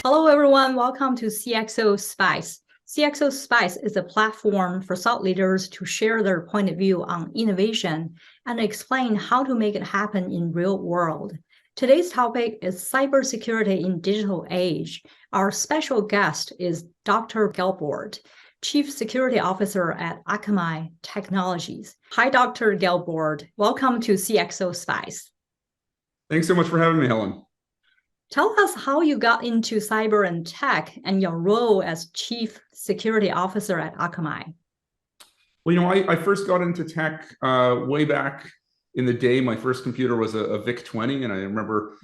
Hello, everyone. Welcome to CXO Spice. CXO Spice is a platform for thought leaders to share their point of view on innovation and explain how to make it happen in real world. Today's topic is cybersecurity in digital age. Our special guest is Dr. Gelbord, Chief Security Officer at Akamai Technologies. Hi, Dr. Gelbord. Welcome to CXO Spice. Thanks so much for having me, Helen. Tell us how you got into cyber and tech and your role as Chief Security Officer at Akamai. Well, I first got into tech way back in the day. My first computer was a VIC-20, and I remember,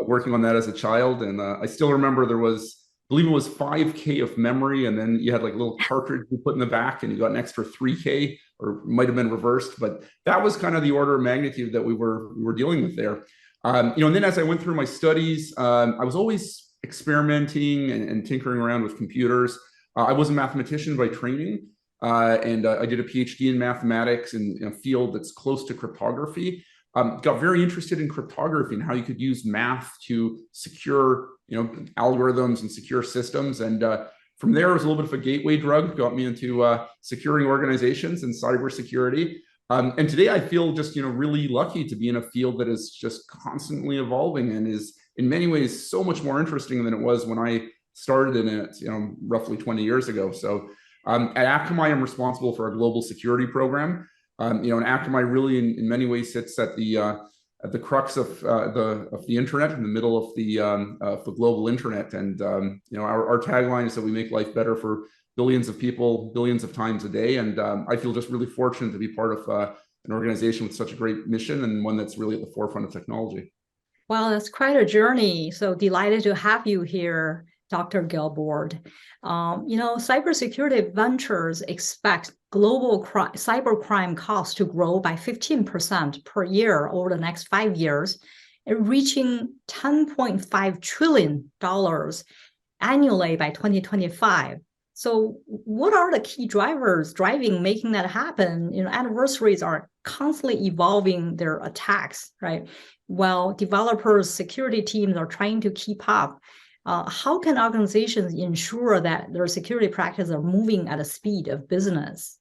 working on that as a child. And I still remember there was, I believe it was 5K of memory, and then you had like a little cartridge you put in the back, and you got an extra 3K, or might have been reversed. But that was kind of the order of magnitude that we were dealing with there. And then as I went through my studies, I was always experimenting and tinkering around with computers. I was a mathematician by training, and I did a PhD in mathematics in a field that's close to cryptography. Got very interested in cryptography and how you could use math to secure, algorithms and secure systems. And from there, it was a little bit of a gateway drug, got me into securing organizations and cybersecurity. And today I feel just, really lucky to be in a field that is just constantly evolving and is in many ways so much more interesting than it was when I started in it, roughly 20 years ago. So at Akamai, I'm responsible for a global security program. And Akamai really in many ways sits at the crux of the internet, in the middle of the global internet. And our tagline is that we make life better for billions of people, billions of times a day. And I feel just really fortunate to be part of an organization with such a great mission and one that's really at the forefront of technology. Well, that's quite a journey. So delighted to have you here, Dr. Gelbord. Cybersecurity ventures expect global cybercrime costs to grow by 15% per year over the next 5 years, reaching $10.5 trillion annually by 2025. So what are the key drivers making that happen? Adversaries are constantly evolving their attacks, right? While developers, security teams are trying to keep up. How can organizations ensure that their security practices are moving at the speed of business?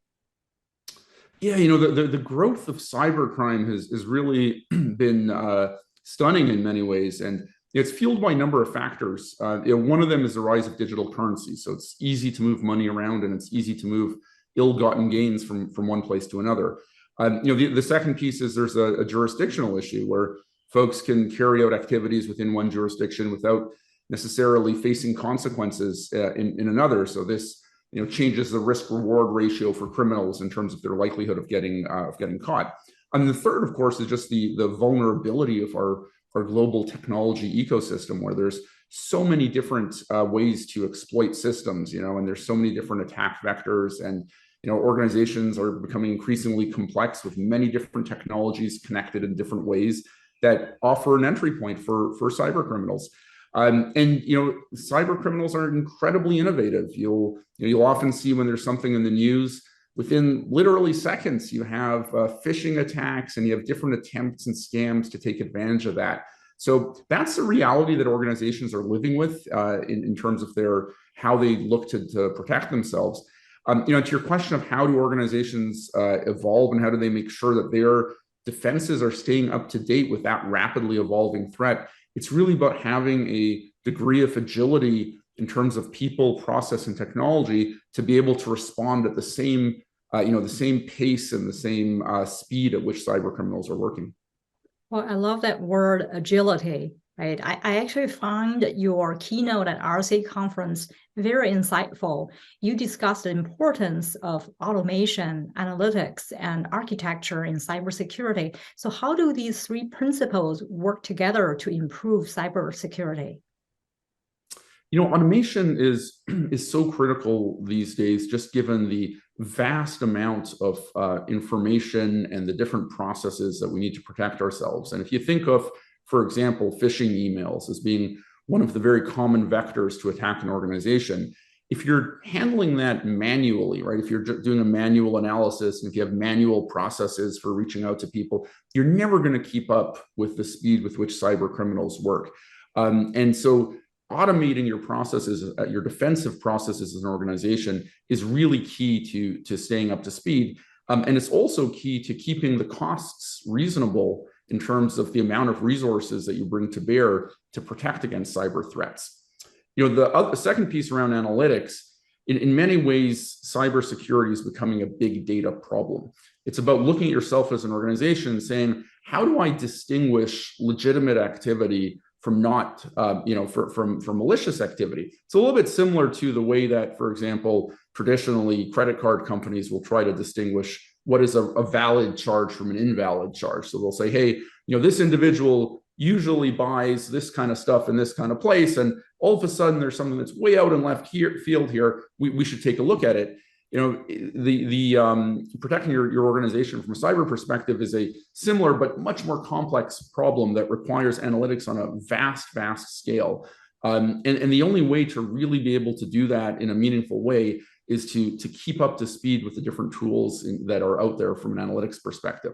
Yeah, the growth of cybercrime has really been stunning in many ways. And it's fueled by a number of factors. One of them is the rise of digital currency. So it's easy to move money around, and it's easy to move ill-gotten gains from one place to another. The second piece is there's a jurisdictional issue where folks can carry out activities within one jurisdiction without necessarily facing consequences in another. So this changes the risk-reward ratio for criminals in terms of their likelihood of getting caught. And the third, of course, is just the vulnerability of our global technology ecosystem, where there's so many different ways to exploit systems, and there's so many different attack vectors, and organizations are becoming increasingly complex with many different technologies connected in different ways that offer an entry point for cyber criminals. And cyber criminals are incredibly innovative. You'll often see when there's something in the news, within literally seconds, you have phishing attacks and you have different attempts and scams to take advantage of that. So that's the reality that organizations are living with in terms of how they look to protect themselves. To your question of how do organizations evolve and how do they make sure that their defenses are staying up to date with that rapidly evolving threat, it's really about having a degree of agility in terms of people, process, and technology to be able to respond at the same pace and the same speed at which cyber criminals are working. Well, I love that word, agility, right? I actually find your keynote at RSA conference very insightful. You discussed the importance of automation, analytics, and architecture in cybersecurity. So how do these three principles work together to improve cybersecurity? Automation is so critical these days, just given the vast amount of information and the different processes that we need to protect ourselves. And if you think of, for example, phishing emails as being one of the very common vectors to attack an organization, if you're handling that manually, right, if you're doing a manual analysis and if you have manual processes for reaching out to people, you're never going to keep up with the speed with which cyber criminals work. And so automating your processes, your defensive processes as an organization is really key to staying up to speed. And it's also key to keeping the costs reasonable in terms of the amount of resources that you bring to bear to protect against cyber threats. The second piece around analytics, in many ways, cybersecurity is becoming a big data problem. It's about looking at yourself as an organization and saying, how do I distinguish legitimate activity from not, from malicious activity? It's a little bit similar to the way that, for example, traditionally credit card companies will try to distinguish what is a valid charge from an invalid charge. So they'll say, hey, this individual usually buys this kind of stuff in this kind of place, and all of a sudden there's something that's way out in left field here. We should take a look at it. Protecting your organization from a cyber perspective is a similar but much more complex problem that requires analytics on a vast scale. And the only way to really be able to do that in a meaningful way is to keep up to speed with the different tools that are out there from an analytics perspective.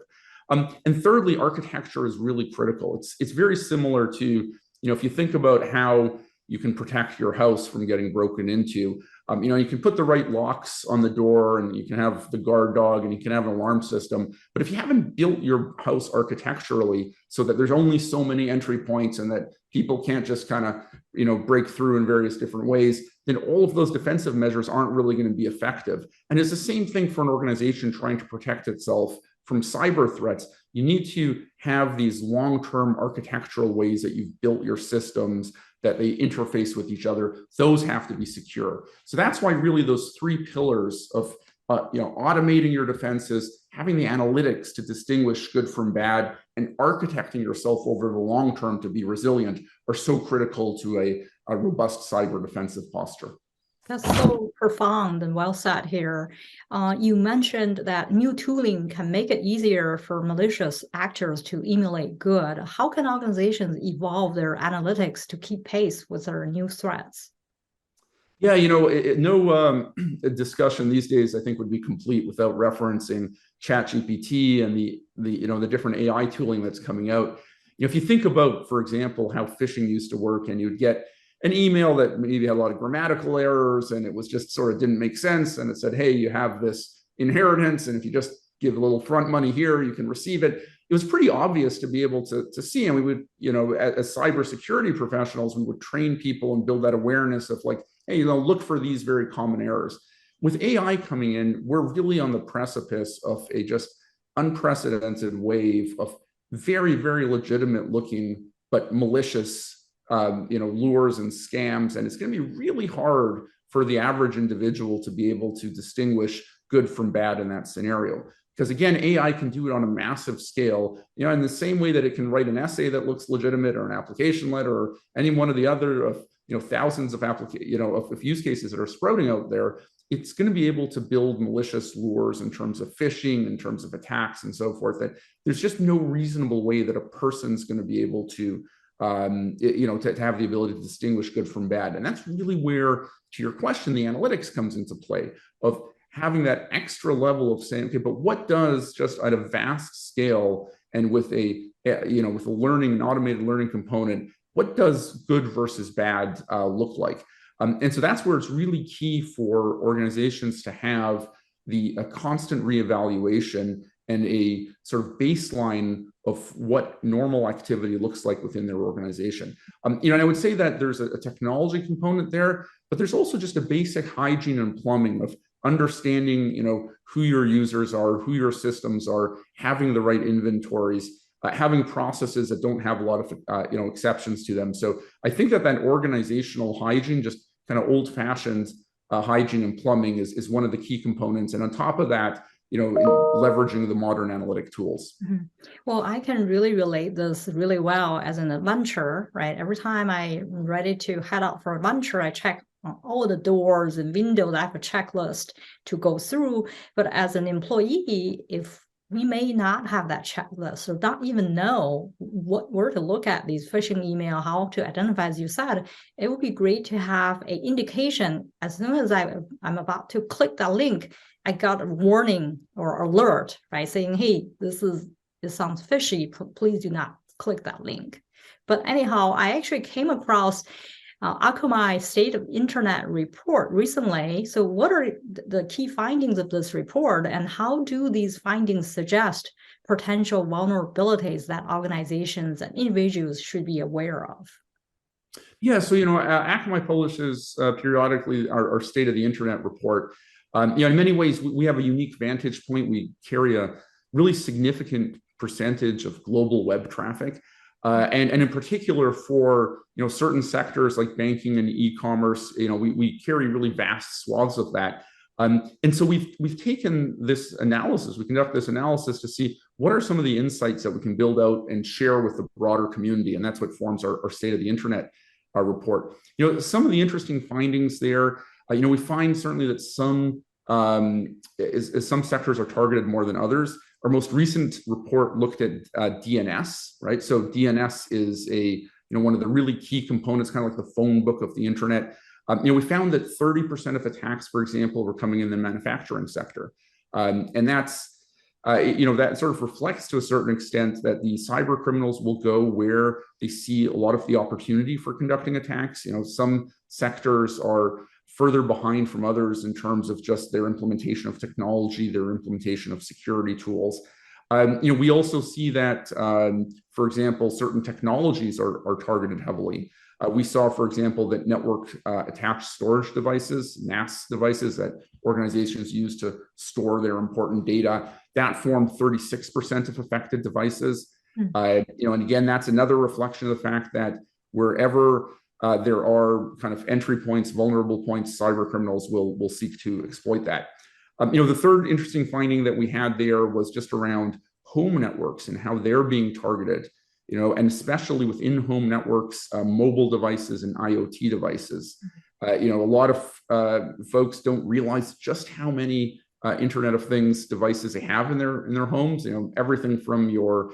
And thirdly, architecture is really critical. It's very similar to, if you think about how you can protect your house from getting broken into, you can put the right locks on the door, and you can have the guard dog, and you can have an alarm system. But if you haven't built your house architecturally so that there's only so many entry points and that people can't just kind of, break through in various different ways, then all of those defensive measures aren't really going to be effective. And it's the same thing for an organization trying to protect itself from cyber threats. You need to have these long-term architectural ways that you've built your systems, that they interface with each other. Those have to be secure. So that's why really those three pillars of automating your defenses, having the analytics to distinguish good from bad, and architecting yourself over the long term to be resilient are so critical to a robust cyber defensive posture. That's so profound and well said here. You mentioned that new tooling can make it easier for malicious actors to emulate good. How can organizations evolve their analytics to keep pace with their new threats? Yeah, no discussion these days, I think, would be complete without referencing ChatGPT and the different AI tooling that's coming out. If you think about, for example, how phishing used to work, and you'd get an email that maybe had a lot of grammatical errors, and it was just sort of didn't make sense, and it said, hey, you have this inheritance, and if you just give a little front money here, you can receive it. It was pretty obvious to be able to see, and we would, as cybersecurity professionals, we would train people and build that awareness of like, hey, look for these very common errors. With AI coming in, we're really on the precipice of a just unprecedented wave of very, very legitimate looking but malicious lures and scams. And it's going to be really hard for the average individual to be able to distinguish good from bad in that scenario. Because again, AI can do it on a massive scale, in the same way that it can write an essay that looks legitimate, or an application letter, or any one of the other of thousands of of use cases that are sprouting out there. It's going to be able to build malicious lures in terms of phishing, in terms of attacks, and so forth. That there's just no reasonable way that a person's going to be able to to have the ability to distinguish good from bad. And that's really where, to your question, the analytics comes into play, of having that extra level of saying, okay, but what does, just at a vast scale and with a with a learning, an automated learning component, what does good versus bad look like? And so that's where it's really key for organizations to have a constant reevaluation and a sort of baseline of what normal activity looks like within their organization. And I would say that there's a technology component there, but there's also just a basic hygiene and plumbing of understanding, who your users are, who your systems are, having the right inventories, having processes that don't have a lot of, exceptions to them. So I think that organizational hygiene, just kind of old-fashioned hygiene and plumbing, is one of the key components. And on top of that, leveraging the modern analytic tools. Mm-hmm. Well, I can really relate this really well as an adventurer, right? Every time I'm ready to head out for adventure, I check all the doors and windows. I have a checklist to go through. But as an employee, if we may not have that checklist, or not even know where to look at these phishing email, how to identify, as you said, it would be great to have an indication. As soon as I'm about to click that link, I got a warning or alert, right, saying, hey, this sounds fishy, please do not click that link. But anyhow, I actually came across Akamai State of Internet report recently. So what are the key findings of this report, and how do these findings suggest potential vulnerabilities that organizations and individuals should be aware of? Yeah, so Akamai publishes periodically our State of the Internet report. In many ways, we have a unique vantage point. We carry a really significant percentage of global web traffic, and in particular for certain sectors like banking and e-commerce. We carry really vast swaths of that. And so we've taken this analysis. We conduct this analysis to see what are some of the insights that we can build out and share with the broader community, and that's what forms our State of the Internet report. Some of the interesting findings there. We find certainly that some sectors are targeted more than others. Our most recent report looked at DNS, right? So DNS is one of the really key components, kind of like the phone book of the internet. We found that 30% of attacks, for example, were coming in the manufacturing sector, and that sort of reflects to a certain extent that the cyber criminals will go where they see a lot of the opportunity for conducting attacks. Some sectors are further behind from others in terms of just their implementation of technology, their implementation of security tools. We also see that, for example, certain technologies are targeted heavily. We saw, for example, that network attached storage devices, NAS devices that organizations use to store their important data, that formed 36% of affected devices. And again, that's another reflection of the fact that wherever there are kind of entry points, vulnerable points, cyber criminals will seek to exploit that. The third interesting finding that we had there was just around home networks and how they're being targeted. And especially within home networks, mobile devices and IoT devices. A lot of folks don't realize just how many Internet of Things devices they have in their homes. Everything from your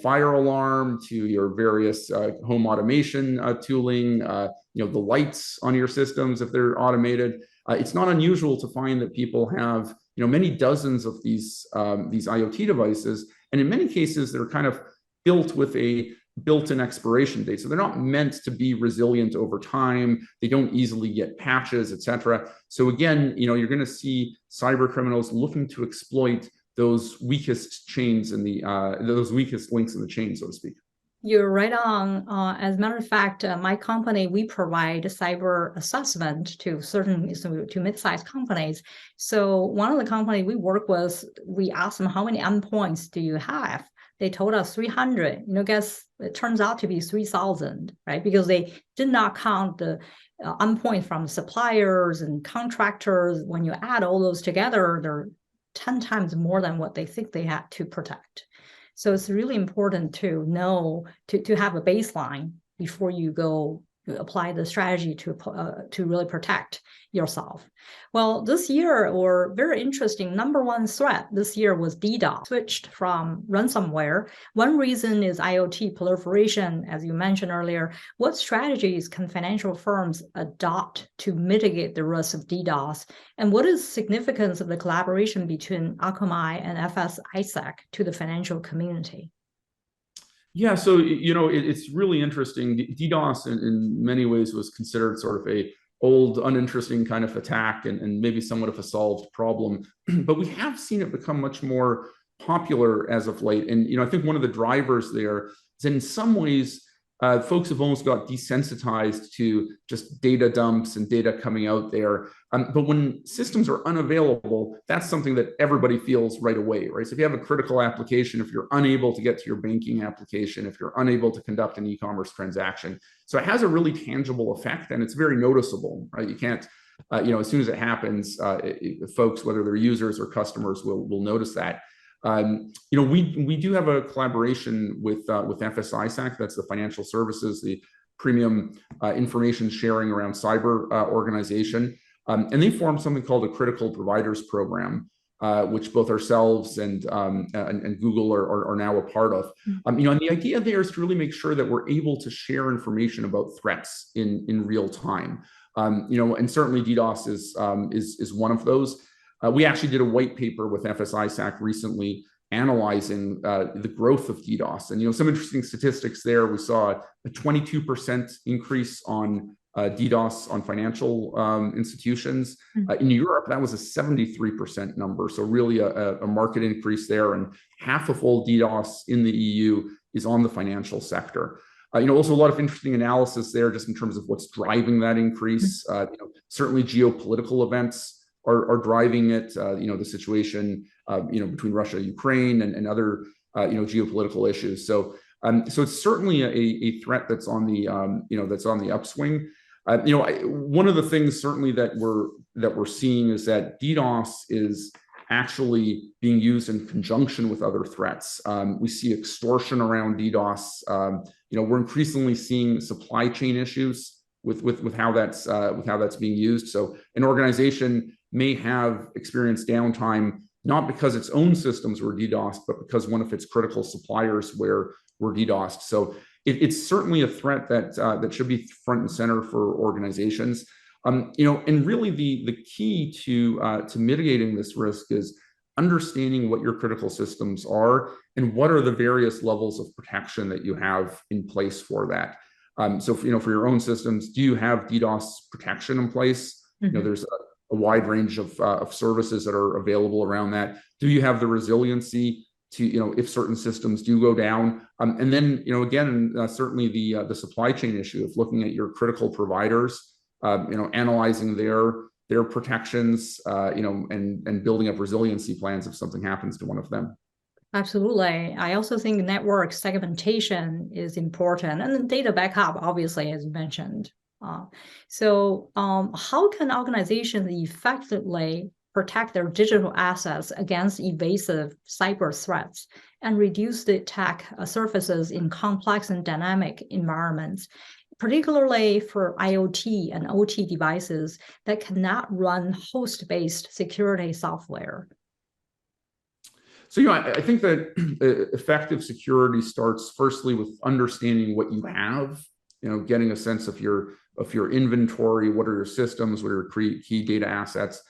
fire alarm to your various home automation tooling. The lights on your systems if they're automated. It's not unusual to find that people have many dozens of these IoT devices, and in many cases they're kind of built with a built-in expiration date. So they're not meant to be resilient over time. They don't easily get patches, etc. So again, you're going to see cyber criminals looking to exploit those weakest chains in those weakest links in the chain, so to speak. You're right on. As a matter of fact, my company, we provide cyber assessment to mid-sized companies. So one of the companies we work with, we asked them, how many endpoints do you have? They told us 300. Guess it turns out to be 3,000, right? Because they did not count the endpoint from suppliers and contractors. When you add all those together, they're 10 times more than what they think they had to protect. So it's really important to know, to have a baseline before you go apply the strategy to really protect yourself. Well, this year, or very interesting, number one threat this year was DDoS, switched from ransomware. One reason is IoT proliferation, as you mentioned earlier. What strategies can financial firms adopt to mitigate the risk of DDoS? And what is the significance of the collaboration between Akamai and FS ISAC to the financial community? Yeah, so it's really interesting. DDoS in many ways was considered sort of a old, uninteresting kind of attack and maybe somewhat of a solved problem. But we have seen it become much more popular as of late. And I think one of the drivers there is in some ways folks have almost got desensitized to just data dumps and data coming out there. But when systems are unavailable, that's something that everybody feels right away, right? So if you have a critical application, if you're unable to get to your banking application, if you're unable to conduct an e-commerce transaction, so it has a really tangible effect and it's very noticeable, right? You can't, as soon as it happens, folks, whether they're users or customers, will notice that. We do have a collaboration with FS ISAC, that's the financial services, the premium information sharing around cyber organization, and they formed something called a Critical Providers Program, which both ourselves and Google are now a part of. And the idea there is to really make sure that we're able to share information about threats in real time. And certainly DDoS is one of those. We actually did a white paper with FS ISAC recently analyzing the growth of DDoS. And some interesting statistics there. We saw a 22% increase on DDoS on financial institutions. Mm. In Europe, that was a 73% number. So really a market increase there. And half of all DDoS in the EU is on the financial sector. Also a lot of interesting analysis there just in terms of what's driving that increase. Certainly geopolitical events are driving it. The situation, between Russia and Ukraine and other, geopolitical issues. So it's certainly a threat that's on the upswing. One of the things certainly that we're seeing is that DDoS is actually being used in conjunction with other threats. We see extortion around DDoS. We're increasingly seeing supply chain issues with how that's being used. So an organization may have experienced downtime not because its own systems were DDoSed, but because one of its critical suppliers were DDoSed. So it's certainly a threat that should be front and center for organizations. And really the key to mitigating this risk is understanding what your critical systems are and what are the various levels of protection that you have in place for that. So for your own systems, do you have DDoS protection in place? Mm-hmm. There's a wide range of services that are available around that. Do you have the resiliency to, if certain systems do go down? And then, again, certainly the supply chain issue of looking at your critical providers, analyzing their protections, and building up resiliency plans if something happens to one of them. Absolutely. I also think network segmentation is important, and data backup, obviously, as you mentioned. So how can organizations effectively protect their digital assets against evasive cyber threats and reduce the attack surfaces in complex and dynamic environments, particularly for IoT and OT devices that cannot run host-based security software? So, I think that effective security starts firstly with understanding what you have, getting a sense of your inventory, what are your systems, what are your key data assets,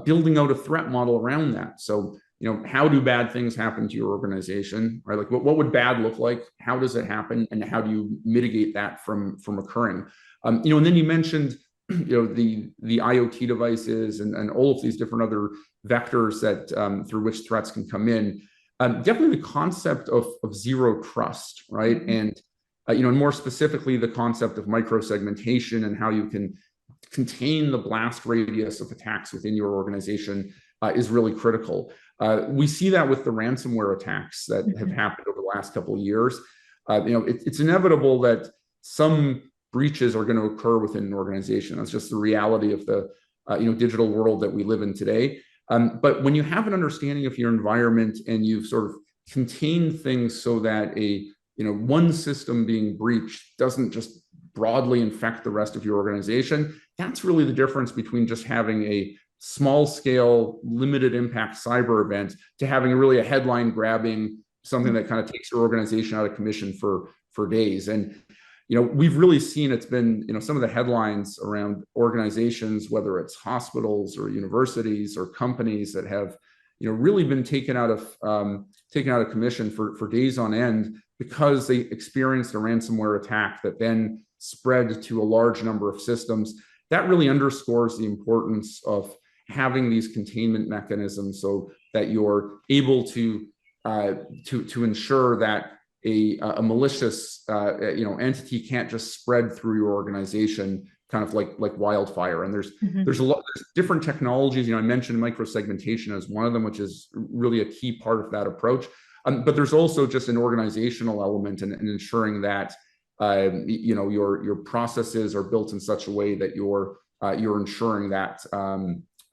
building out a threat model around that. So, how do bad things happen to your organization, right? Like what would bad look like? How does it happen? And how do you mitigate that from occurring? And then you mentioned, the IoT devices and all of these different other vectors that through which threats can come in. Definitely the concept of zero trust, right? Mm-hmm. And more specifically, the concept of microsegmentation and how you can contain the blast radius of attacks within your organization is really critical. We see that with the ransomware attacks that have happened over the last couple of years. It's inevitable that some breaches are going to occur within an organization. That's just the reality of the digital world that we live in today. But when you have an understanding of your environment and you've sort of contained things so that one system being breached doesn't just broadly infect the rest of your organization, that's really the difference between just having a small scale, limited impact cyber event to having really a headline grabbing something that kind of takes your organization out of commission for days. And we've really seen it's been some of the headlines around organizations, whether it's hospitals or universities or companies that have really been taken out of commission for days on end because they experienced a ransomware attack that then spread to a large number of systems. That really underscores the importance of having these containment mechanisms so that you're able to ensure that a malicious entity can't just spread through your organization kind of like wildfire. And there's different technologies. I mentioned microsegmentation as one of them, which is really a key part of that approach. But there's also just an organizational element in ensuring that your processes are built in such a way that you're ensuring that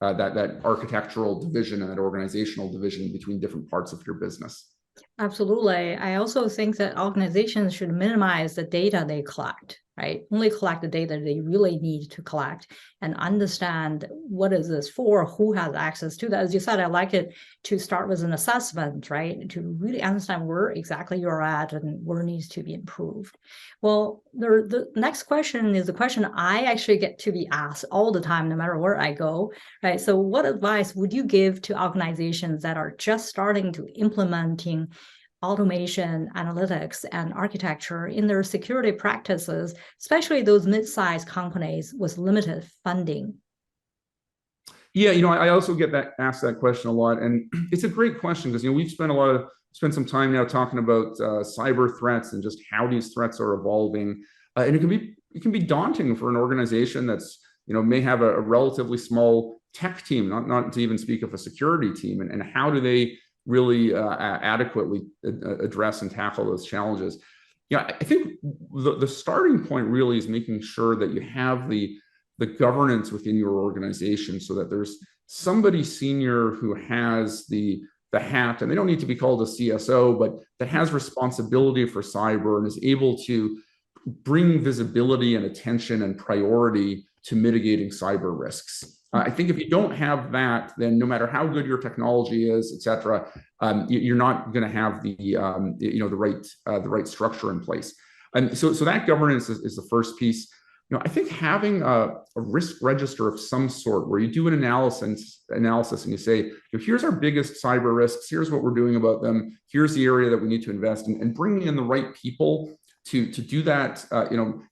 that architectural division and that organizational division between different parts of your business. Absolutely. I also think that organizations should minimize the data they collect, right? Only collect the data they really need to collect and understand what is this for, who has access to that. As you said, I like it to start with an assessment, right? To really understand where exactly you're at and where needs to be improved. Well, the next question is the question I actually get to be asked all the time, no matter where I go, right? So what advice would you give to organizations that are just starting to implementing automation, analytics, and architecture in their security practices, especially those mid-sized companies with limited funding? Yeah, I also get asked that question a lot, and it's a great question because we've spent some time now talking about cyber threats and just how these threats are evolving, and it can be daunting for an organization that's may have a relatively small tech team, not to even speak of a security team, and how do they really adequately address and tackle those challenges. I think the starting point really is making sure that you have the governance within your organization so that there's somebody senior who has the hat, and they don't need to be called a CSO, but that has responsibility for cyber and is able to bring visibility and attention and priority to mitigating cyber risks. I think if you don't have that, then no matter how good your technology is, et cetera, you're not going to have the right structure in place. And so that governance is the first piece. I think having a risk register of some sort where you do an analysis and you say, here's our biggest cyber risks, here's what we're doing about them, here's the area that we need to invest in, and bringing in the right people to do that,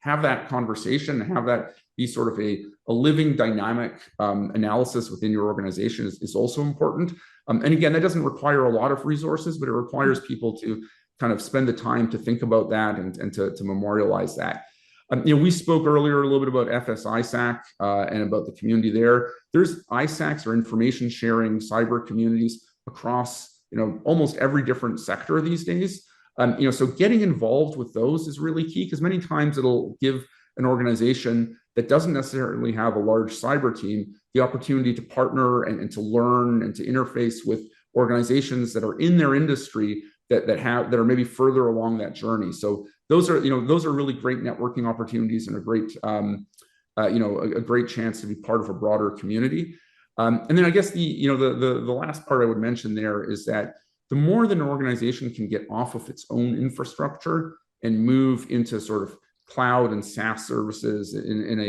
have that conversation, have that be sort of a living dynamic analysis within your organization is also important. And again, that doesn't require a lot of resources, but it requires people to kind of spend the time to think about that and to memorialize that. We spoke earlier a little bit about FS-ISAC and about the community there. There's ISACs or information sharing cyber communities across almost every different sector these days. So getting involved with those is really key because many times it'll give an organization that doesn't necessarily have a large cyber team the opportunity to partner and to learn and to interface with organizations that are in their industry that are maybe further along that journey. So those are really great networking opportunities and a great chance to be part of a broader community. And then I guess the last part I would mention there is that the more that an organization can get off of its own infrastructure and move into sort of cloud and SaaS services in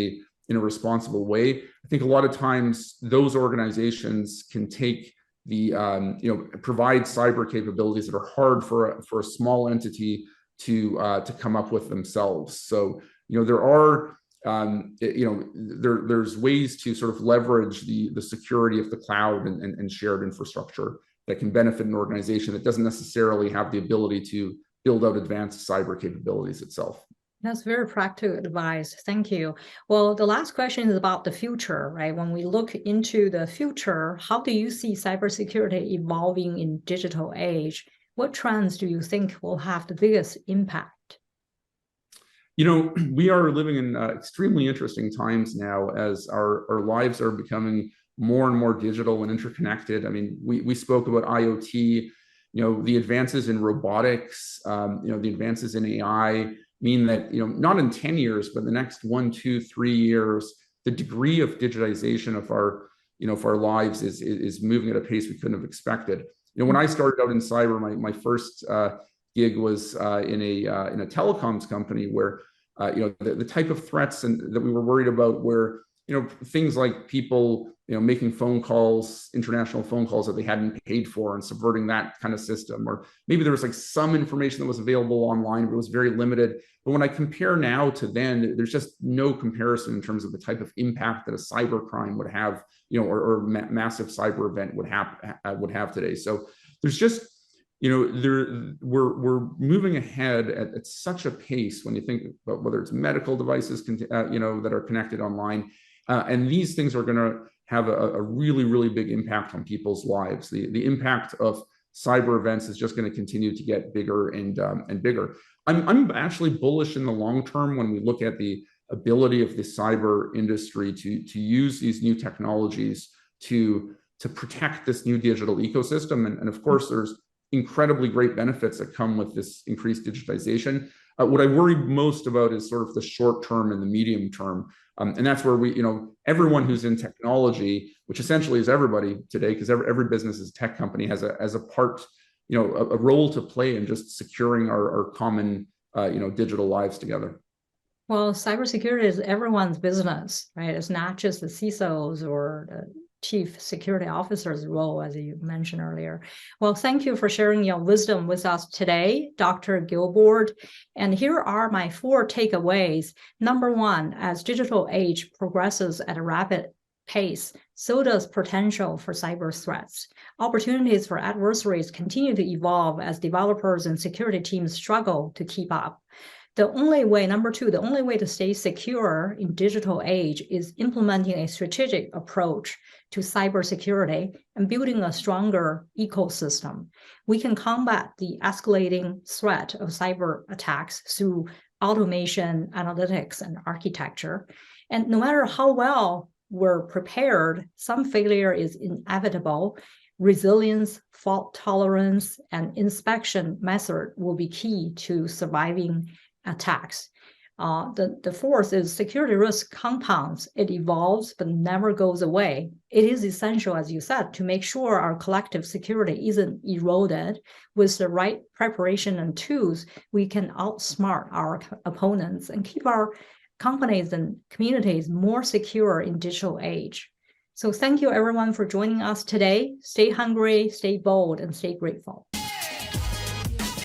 a responsible way, I think a lot of times those organizations can take provide cyber capabilities that are hard for a small entity to come up with themselves. So there are there's ways to sort of leverage the security of the cloud and shared infrastructure that can benefit an organization that doesn't necessarily have the ability to build out advanced cyber capabilities itself. That's very practical advice. Thank you. Well, the last question is about the future, right? When we look into the future, how do you see cybersecurity evolving in digital age? What trends do you think will have the biggest impact? We are living in extremely interesting times now as our lives are becoming more and more digital and interconnected. I mean, we spoke about IoT, the advances in robotics, the advances in AI mean that, not in 10 years, but the next 1, 2, 3 years, the degree of digitization of our lives is moving at a pace we couldn't have expected. When I started out in cyber, my first gig was in a telecoms company where the type of threats that we were worried about were things like people making phone calls, international phone calls that they hadn't paid for and subverting that kind of system, or maybe there was like some information that was available online, but it was very limited. But when I compare now to then, there's just no comparison in terms of the type of impact that a cyber crime would have, or massive cyber event would have today. So there's just we're moving ahead at such a pace when you think about whether it's medical devices that are connected online, and these things are going to have a really, really big impact on people's lives. The impact of cyber events is just going to continue to get bigger and bigger. I'm actually bullish in the long term when we look at the ability of the cyber industry to use these new technologies to protect this new digital ecosystem. And of course, there's incredibly great benefits that come with this increased digitization. What I worry most about is sort of the short term and the medium term. And that's where everyone who's in technology, which essentially is everybody today, because every business is a tech company, has a part, a role to play in just securing our common, digital lives together. Well, cybersecurity is everyone's business, right? It's not just the CISOs or chief security officer's role, as you mentioned earlier. Well, thank you for sharing your wisdom with us today, Dr. Gilbert. And here are my 4 takeaways. Number 1, as digital age progresses at a rapid pace, so does potential for cyber threats. Opportunities for adversaries continue to evolve as developers and security teams struggle to keep up. Number 2, the only way to stay secure in digital age is implementing a strategic approach to cybersecurity and building a stronger ecosystem. We can combat the escalating threat of cyber attacks through automation, analytics, and architecture. And no matter how well we're prepared, some failure is inevitable. Resilience, fault tolerance, and inspection method will be key to surviving attacks. The 4th is security risk compounds. It evolves but never goes away. It is essential, as you said, to make sure our collective security isn't eroded. With the right preparation and tools, we can outsmart our opponents and keep our companies and communities more secure in digital age. So thank you everyone for joining us today. Stay hungry, stay bold, and stay grateful.